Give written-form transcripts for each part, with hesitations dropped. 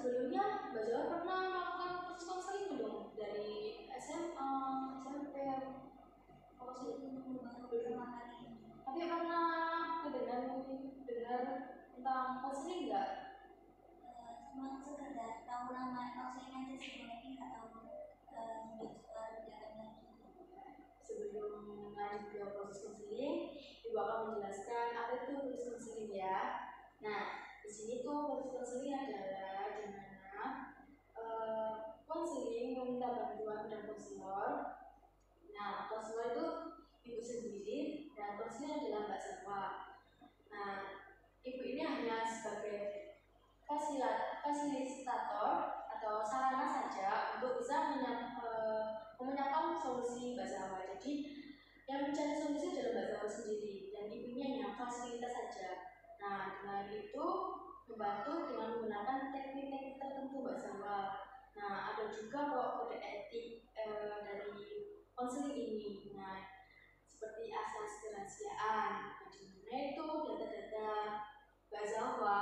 sebelumnya Mbak Zawa pernah melakukan proses konseling belum dari SMA, SMP? Kalau saya belum pertama kali ini. Tapi pernah dengar tentang konseling nggak? Cuma sekedar tahu nama konseling aja sih, tapi nggak tahu berjalan lagi. Sebelum lanjut ke proses konseling, Ibu akan menjelaskan apa itu proses konseling ya. Nah, di sini tuh proses konseling adalah di mana konseling meminta bantuan dan konselor. Nah, konselor itu ibu sendiri dan konselor adalah Mbak Zawa. Nah, ibu ini hanya sebagai fasilitator atau sarana saja untuk bisa menyiapkan solusi Mbak Zawa. Jadi yang mencari solusi adalah Mbak Zawa sendiri dan ibunya hanya fasilitas saja. Nah, dengan itu membantu dengan menggunakan teknik-teknik tertentu Mbak Zawa. Nah, ada juga kok kode etik dari konseling ini. Nah, seperti asas kerahasiaan. Nah, di mana itu data-data Mbak Zawa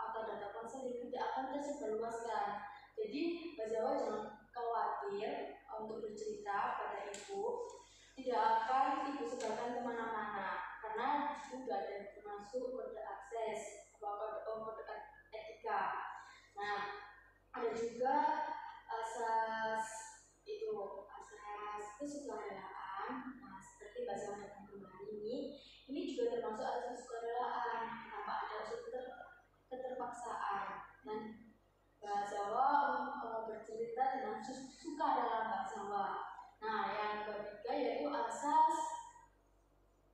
atau data konseling tidak akan tersebarluaskan. Jadi Mbak Zawa jangan khawatir untuk bercerita pada ibu, tidak akan ibu sebarkan kemana-mana karena sudah ada termasuk kode akses atau kode etika. Nah, ada juga asas kesukarelaan. Nah, seperti Mbak Zawa datang kemarin ini juga termasuk asas kesukarelaan tanpa ada unsur keterpaksaan. Dan Mbak Zawa bercerita dengan sukarela Mbak Zawa. Nah, yang ketiga yaitu asas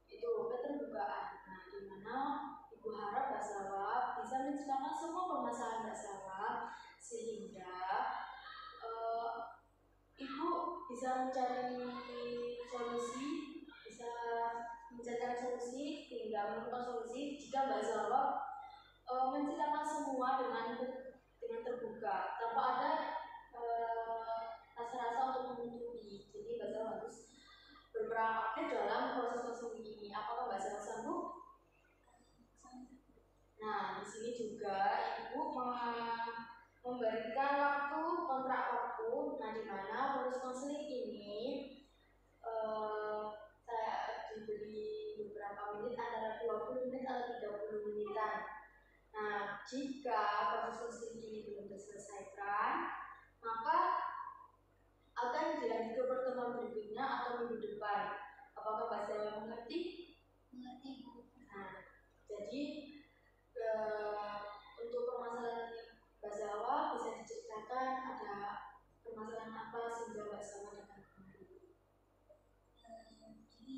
keterbukaan. Nah, di mana ibu harap Mbak Zawa bisa menceritakan semua permasalahan Mbak Zawa sehingga ibu bisa mencari solusi, hingga menemukan solusi jika Mbak Zawa menceritakan semua dengan terbuka tanpa ada rasa-rasa untuk menutupi. Jadi Mbak Zawa harus berperan aktif dalam proses konseling ini. Apakah Mbak Zawa sanggup? Nah, di sini juga ibu memberikan kontrak waktu. Nah, di mana proses konseling ini saya diberi beberapa menit, antara 20 menit atau 30 menitan. Nah, jika proses konseling ini belum diselesaikan, maka akan dilanjut ke pertemuan berikutnya atau minggu depan. Apakah Mbak Zawa mengerti? Mengerti, Bu. Nah, jadi untuk permasalahan Mbak Zawa bisa diceritakan ada permasalahan apa sehingga Mbak Zawa datang kemari? Jadi,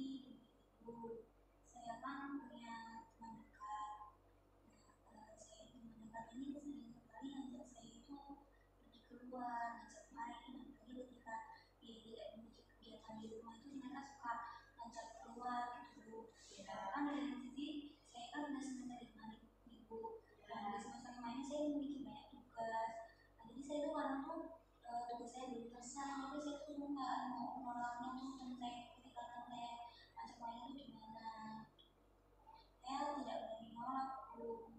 Bu, saya kan punya teman dekat. Saya teman dekat ini sering sekali ngajak saya itu pergi keluar, ngajak main, apalagi ketika tidak memiliki kegiatan di rumah itu mereka suka ngajak keluar gitu. Kan dari sisi saya kan udah semester 5 nih, Ibu. Dan di semester 5 ini saya memiliki banyak tugas. Nah, jadi saya tuh kadang tuh tugas saya belum selesai, tapi saya tuh nggak mau menolaknya tuh, dan saya ketika saya ajak main itu gimana? Saya tidak berani nolak, Bu.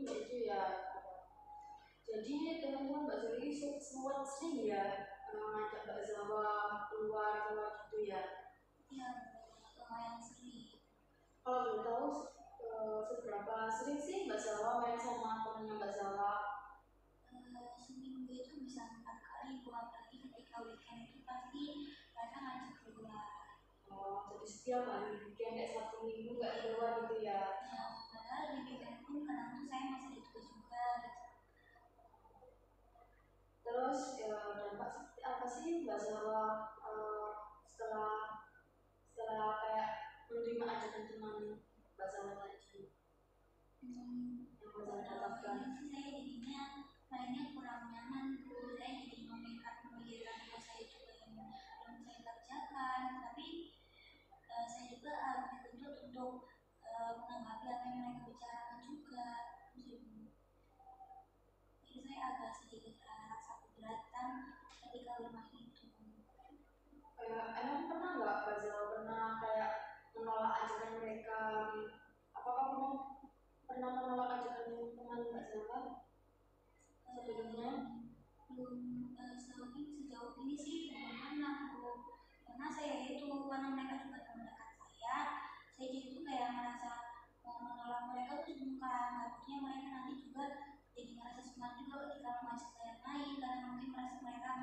Gitu ya. Jadi teman-teman Mbak Zawa ini semua sering ya ngajak Mbak Zawa keluar gitu ya? Iya, lumayan sering. Kalau boleh tahu seberapa sering sih Mbak Zawa main sama temannya Mbak Zawa? Seminggu itu bisa 4 kali, Bu. Apalagi ketika weekend itu pasti mereka ngajak keluar. Oh, jadi setiap hari weekend kayak Sabtu Minggu nggak keluar gitu ya? Ya, padahal di weekend pun kadang tuh saya masih ada tugas juga gitu. Terus dampak seperti apa sih Mbak Zawa setelah kayak menerima ajakan teman Mbak Zawa tadi? Yang Mbak Zawa dapatkan? Ini sih saya jadinya mainnya kurang nyaman, Bu. Saya jadi memikirkan tugas saya juga yang belum saya kerjakan, tapi saya juga harus dituntut untuk menanggapi apa yang mereka bicarakan juga. Jadi saya agak sedikit rasa keberatan ketika bermain itu. Emang pernah nggak Mbak Zawa pernah kayak menolak ajakan mereka? Apakah kamu pernah menolak ajakan teman Mbak Zawa?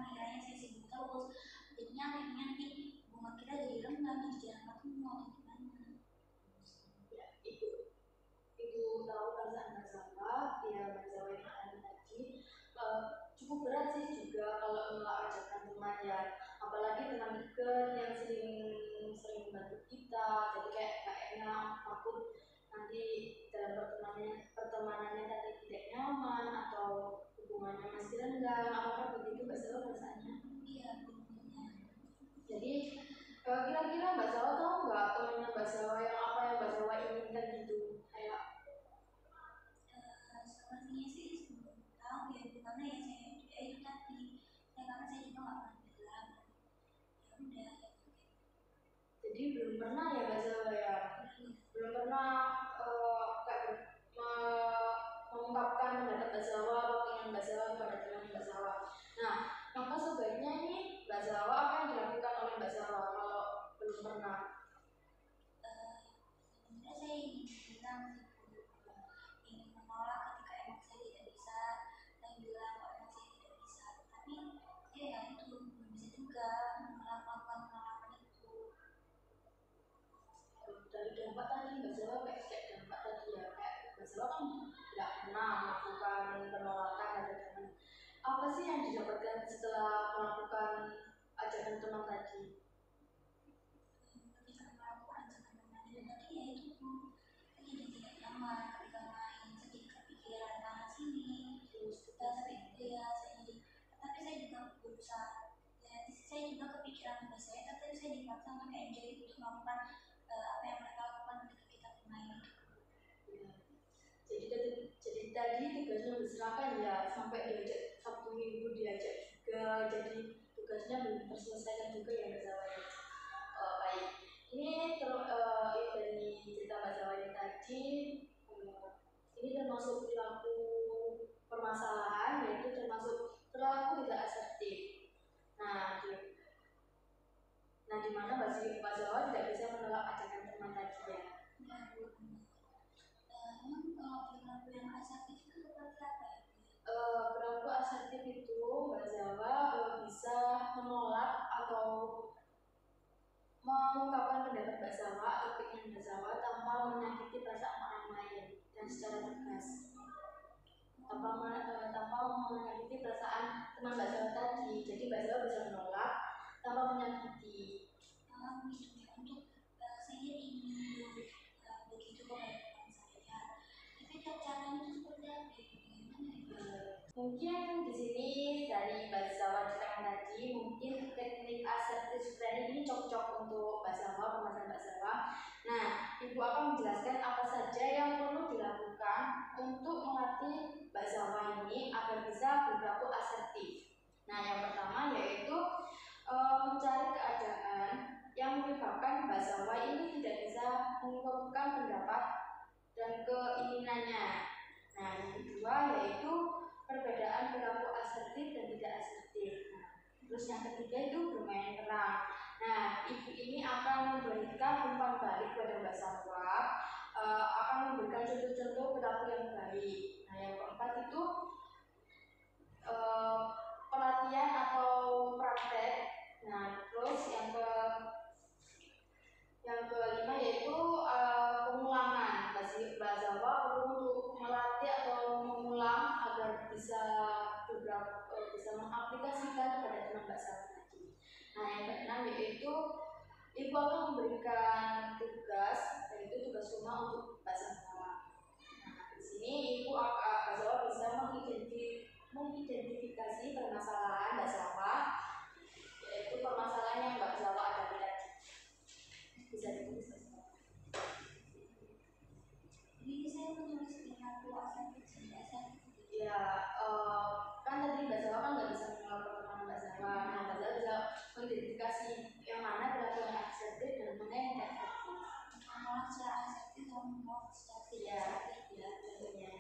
kiranya saya sibuk terus, jadinya akhirnya nanti hubungan kita jadi renggang, jadi jarang ketemu atau gimana. Ya, itu tahu perasaan Mbak Zawa, ya Mbak Zawa yang alami tadi. Cukup berat sih juga kalau menolak ajakan teman ya, apalagi teman dekat yang sering membantu kita, jadi kayak gak enak, takut nanti dalam pertemanannya tadi tidak nyaman atau hubungannya masih renggang. Apakah begitu Mbak Zawa rasanya? Iya, benar. Jadi kira-kira Mbak Zawa tahu nggak temannya Mbak Zawa yang apa yang Mbak Zawa inginkan gitu, kayak Sepertinya sih belum tahu ya, karena ya saya itu tadi, karena saya juga nggak pernah bilang, ya udah. jadi belum pernah ya Mbak Zawa ya, belum pernah kayak mengungkapkan pendapat Mbak Zawa atau keinginan Mbak Zawa pada teman Mbak Zawa. Nah, maka sebaiknya ini Mbak Zawa apa yang dilakukan oleh Mbak Zawa kalau belum pernah? Sebenarnya saya ingin bilang ingin menolak ketika emang saya tidak bisa, saya bilang kalau emang saya tidak bisa, tapi ya itu belum bisa juga melakukan penolakan itu. Dari dampak tadi Mbak Zawa kayak dampak tadi ya, kayak Mbak Zawa kan tidak pernah melakukan penolakan ada teman. Apa sih yang didapatkan setelah melakukan ajakan teman tadi? Ketika melakukan ajakan teman itu tadi ya itu saya jadi tidak nyaman ketika main, sedih kepikiran sana sini, Terus tapi ya saya juga berusaha, ya saya juga kepikiran tugas saya, tapi saya dipaksa untuk enjoy untuk melakukan apa yang mereka lakukan ketika kita bermain. ya. Jadi tadi tugasnya berserakan ya, sampai diajak Sabtu Minggu diajak juga, jadi tugasnya belum terselesaikan juga ya Mbak Zawa. Baik, ini dari cerita Mbak Zawa ini tadi, ini termasuk perilaku permasalahan, yaitu termasuk perilaku tidak asertif. Nah, di mana Mbak Zawa tidak bisa menolak ajakan teman tadi ya. Emang kalau perilaku yang asertif itu seperti apa ya? Perilaku asertif itu Mbak Zawa bisa menolak atau mengungkapkan pendapat Mbak Zawa atau keinginan Mbak Zawa tanpa menyakiti perasaan orang lain dan secara tegas, tanpa menyakiti perasaan teman Mbak Zawa tadi. Jadi Mbak Zawa bisa menolak tanpa menyakiti. Gitu ya, untuk saya ingin begitu kepada teman saya, tapi caranya itu seperti apa? Mungkin di sini dari Mbak Zawa ceritakan tadi, mungkin teknik asertif ini cocok untuk Mbak Zawa, pembahasan Mbak Zawa. Nah, Ibu akan menjelaskan apa saja yang perlu dilakukan untuk melatih Mbak Zawa ini agar bisa berperilaku asertif. Nah, yang pertama yaitu mencari keadaan yang menyebabkan Mbak Zawa ini tidak bisa mengungkapkan pendapat dan keinginannya. Nah, yang kedua yaitu perbedaan perilaku asertif dan tidak asertif. Nah, terus yang ketiga itu bermain peran. Nah, Ibu ini akan memberikan umpan balik kepada Mbak Zawa, akan memberikan contoh-contoh perilaku yang baik. Nah, yang keempat itu pelatihan atau praktek. Nah, terus yang kelima yaitu pengulangan. Mbak Zawa perlu untuk melatih atau mengulang agar bisa mengaplikasikan kepada teman Mbak Zawa tadi. Nah, yang keenam yaitu Ibu akan memberikan tugas, yaitu tugas rumah untuk Mbak Zawa. Nah, di sini Mbak Zawa bisa mengidentifikasi permasalahan Mbak Zawa, yaitu permasalahan yang Mbak Zawa hadapi tadi. Bisa ditulis. Jadi saya menulis perilaku asertif dan asertif. Ya, kan tadi Mbak Zawa kan nggak bisa menolak pertemanan Mbak Zawa. Nah, Mbak Zawa bisa mengidentifikasi yang mana perilaku yang asertif dan mana yang tidak asertif. Menolak secara asertif dan menolak secara tidak asertif. Ya, tentunya.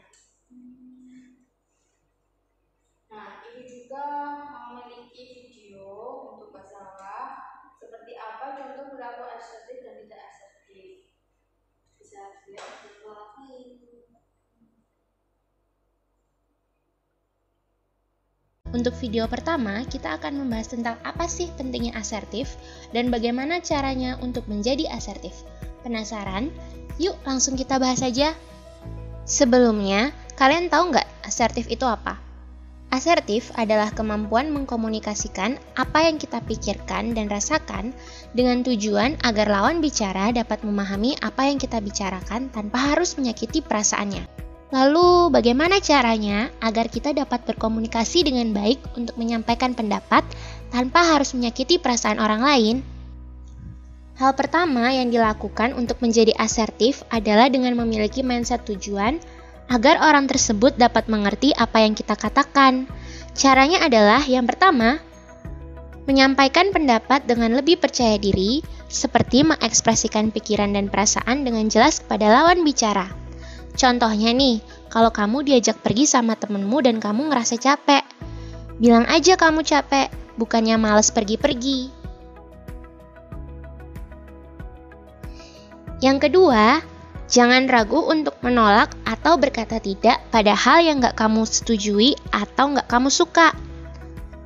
Nah, ini juga memiliki video untuk Mbak Zawa seperti apa contoh perilaku asertif dan tidak asertif. Bisa dilihat di bawah ini. Untuk video pertama, kita akan membahas tentang apa sih pentingnya asertif dan bagaimana caranya untuk menjadi asertif. Penasaran? Yuk langsung kita bahas aja. Sebelumnya, kalian tahu nggak asertif itu apa? Asertif adalah kemampuan mengkomunikasikan apa yang kita pikirkan dan rasakan dengan tujuan agar lawan bicara dapat memahami apa yang kita bicarakan tanpa harus menyakiti perasaannya. Lalu, bagaimana caranya agar kita dapat berkomunikasi dengan baik untuk menyampaikan pendapat tanpa harus menyakiti perasaan orang lain? Hal pertama yang dilakukan untuk menjadi asertif adalah dengan memiliki mindset tujuan agar orang tersebut dapat mengerti apa yang kita katakan. Caranya adalah yang pertama, menyampaikan pendapat dengan lebih percaya diri, seperti mengekspresikan pikiran dan perasaan dengan jelas kepada lawan bicara. Contohnya nih, kalau kamu diajak pergi sama temenmu dan kamu ngerasa capek, bilang aja kamu capek, bukannya males pergi-pergi. Yang kedua, jangan ragu untuk menolak atau berkata tidak pada hal yang gak kamu setujui atau gak kamu suka.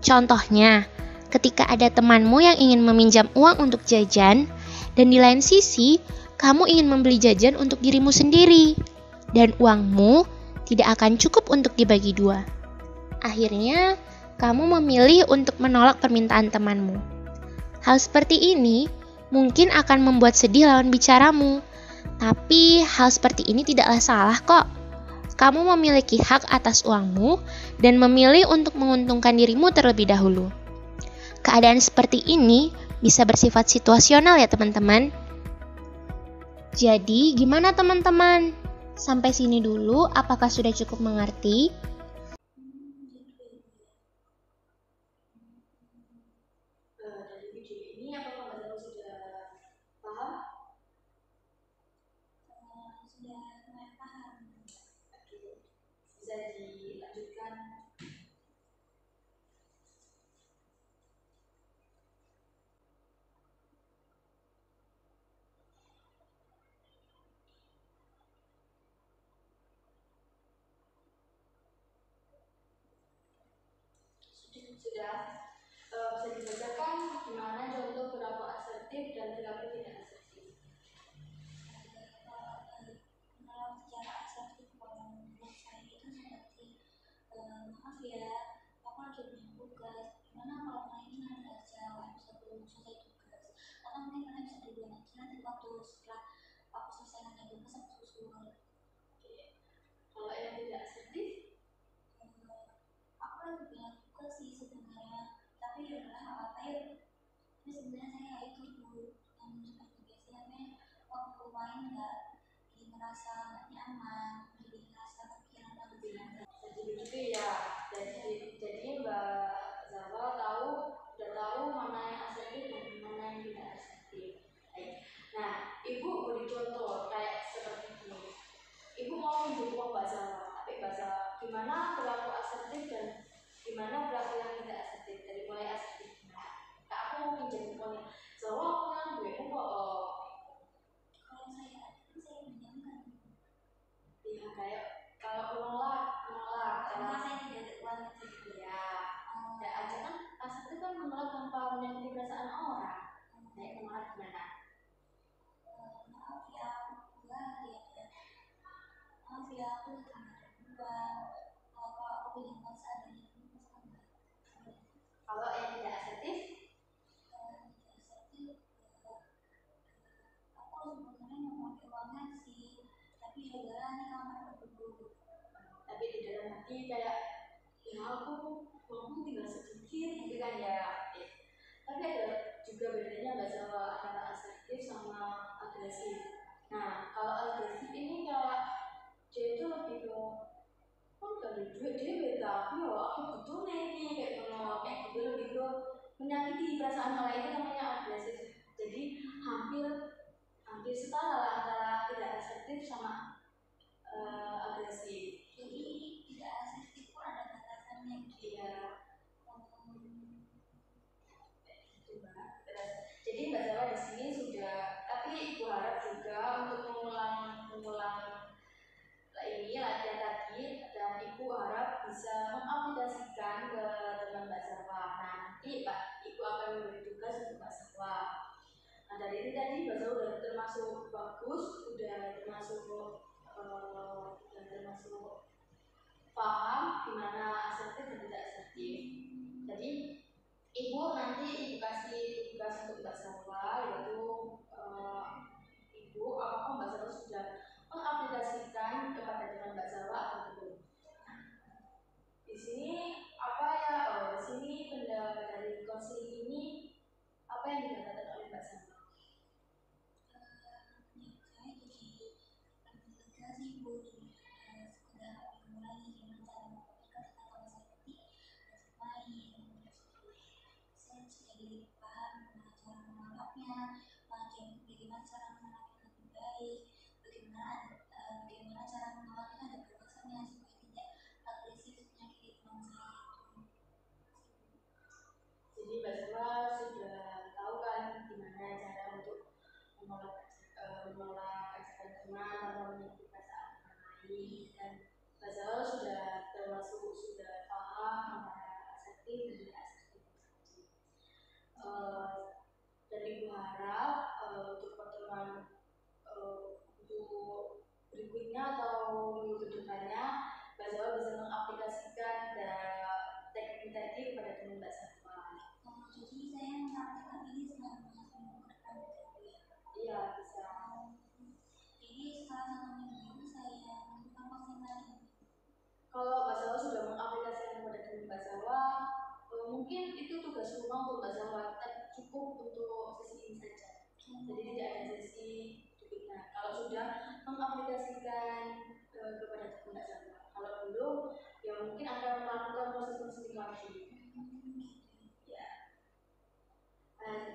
Contohnya, ketika ada temanmu yang ingin meminjam uang untuk jajan, dan di lain sisi, kamu ingin membeli jajan untuk dirimu sendiri, dan uangmu tidak akan cukup untuk dibagi dua. Akhirnya, kamu memilih untuk menolak permintaan temanmu. Hal seperti ini mungkin akan membuat sedih lawan bicaramu, tapi hal seperti ini tidaklah salah kok. Kamu memiliki hak atas uangmu dan memilih untuk menguntungkan dirimu terlebih dahulu. Keadaan seperti ini bisa bersifat situasional ya teman-teman. Jadi, gimana teman-teman? Sampai sini dulu, apakah sudah cukup mengerti? Dari video ini apakah Mbak Zara sudah paham? Sudah mulai paham. Oke, bisa dilanjutkan. Sudah. Bisa dibacakan gimana contoh perilaku asertif dan perilaku tidak asertif. Kalau secara asertif, kalau menurut saya itu seperti maaf ya, aku lagi punya tugas. Gimana kalau main ada aja bisa belum selesai tugas, atau mungkin kalian bisa duluan aja, nanti waktu setelah aku selesai ngerjain tugas aku susul. Oke. Kalau yang tidak asertif, aku lagi punya tugas sih sebenarnya, tapi ya udah nggak apa-apa ya. Tapi sebenarnya saya itu dulu yang seperti biasanya waktu main nggak merasa nggak nyaman, jadi ngerasa kepikiran banget. jadi begitu ya. Jadi Mbak Zara udah tahu mana yang asertif dan mana yang tidak asertif. Baik. Nah, Ibu beri contoh kayak seperti ini. Ibu mau pinjam uang Mbak Zara, tapi Mbak Zara gimana perilaku asertif dan gimana perilaku yang tidak asertif, dari mulai asertif. Nah, aku mau pinjam uangnya, Zara aku kan duitmu kok. Kalau saya pinjamkan. Iya, kayak kalau menolak, Karena saya tidak ada uang itu. ya, ya aja kan asertif kan menolak tanpa menyakiti perasaan orang. Kayak menolak gimana? Maaf ya, enggak ya. Maaf ya, aku tidak ada uang. Kalau aku pinjamkan seadanya dulu, Kalau yang tidak asertif, aku sebenarnya mau pakai uangnya sih, tapi gara-gara ini kamar berdua. tapi di dalam hati kayak ya aku uangku tinggal sedikit gitu kan ya. Tapi ada juga bedanya nggak sama antara asertif sama agresif. Nah, kalau agresif ini kayak dia itu lebih ke kan gak ada duit dia tapi ya aku butuh nih kayak gitu lebih ke menyakiti perasaan orang itu namanya agresif. Jadi hampir hampir setara lah antara tidak asertif sama agresif. Jadi tidak asertif pun ada batasannya. Iya. Jadi Mbak Zara di sini sudah, tapi Ibu harap juga untuk mengulang ini latihan tadi, dan Ibu harap bisa mengaplikasikan ke teman Mbak Salwa. Nah, nanti Ibu akan memberi tugas untuk Mbak Salwa. Nah, dari ini tadi Mbak Salwa sudah termasuk bagus, sudah termasuk paham gimana asertif dan tidak asertif. Jadi Ibu nanti Ibu kasih tugas untuk Mbak Salwa, yaitu Ibu, apakah Mbak Salwa sudah mengaplikasikan kepada teman Mbak Salwa atau belum? Di sini apa ya? Di sini pendapat dari konseling ini apa yang didapatkan oleh Mbak Salwa? Saya jadi lebih lega sih Bu, sudah mengulangi gimana cara mengaplikasikan kalau seperti lain. Saya jadi paham gimana cara menangkapnya, bagaimana cara menangkapnya lebih baik, bagaimana cara mengawalnya ada batasannya supaya tidak agresif menyakiti teman saya itu. Jadi Mbak Salwa sudah tahu kan gimana cara untuk menolak ajakan teman tanpa menyakiti perasaan orang lain, dan Mbak Salwa sudah termasuk sudah paham antara asertif dan tidak asertif. Dan Ibu harap untuk pertemuan untuk berikutnya atau minggu kedepannya Mbak Salwa bisa mengaplikasikan teknik tadi kepada teman Mbak Salwa. Jadi saya mempraktikkan ini selama minggu ke depan gitu ya? Iya, bisa. Jadi setelah 1 minggu itu saya melakukan vaksin lagi. Kalau Mbak Salwa sudah mengaplikasikan kepada teman Mbak Salwa, mungkin itu tugas rumah untuk Mbak Salwa, cukup untuk sesi ini saja. Jadi tidak ada sesi berikutnya. Kalau sudah mengaplikasikan kepada teman Mbak Salwa, kalau belum, ya mungkin akan melakukan proses konseling lagi. Ya.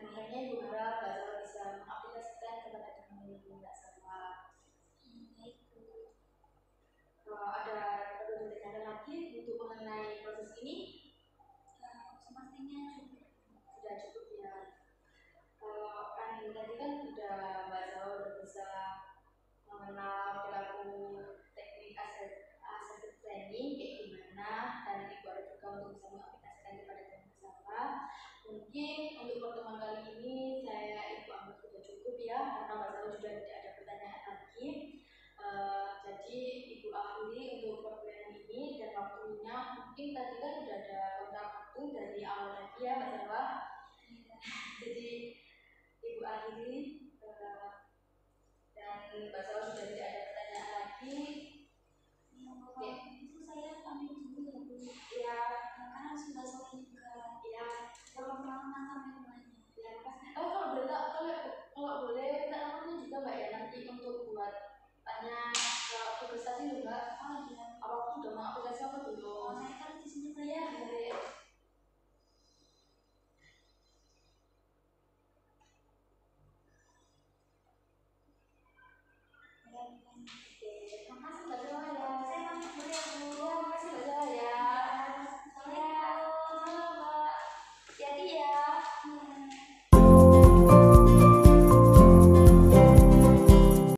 Makanya Ibu harap Mbak Salwa bisa mengaplikasikan kepada teman Mbak Salwa. Ada perlu ditanyakan lagi untuk mengenai proses ini? Sepertinya sudah cukup ya. Kan tadi kan udah Mbak Salwa udah bisa mengenal perilaku teknik assertive training kayak gimana, dan Ibu harap juga untuk bisa mengaplikasikan kepada teman Mbak Salwa. Mungkin untuk pertemuan kali ini Ibu anggap sudah cukup ya, karena Mbak Salwa sudah tidak ada pertanyaan lagi. Jadi Ibu akhiri untuk perkuliahan ini, dan waktunya mungkin tadi kan sudah ada kontrak waktu dari awal tadi ya Mbak Salwa. Jadi Ibu akhiri, dan Mbak Salwa sudah tidak ada pertanyaan lagi. Itu saya pamit dulu ya Bu. Ya, karena sudah sore juga. Ya, Selamat malam sampai rumahnya. Ya, makasih. Kalau boleh minta nomornya juga Mbak ya, nanti untuk buat tanya tugas tadi loh Mbak. Oh iya. Apa aku sudah mau aplikasi apa dulu? Saya kan di sini saya. Oke, terima kasih Mbak.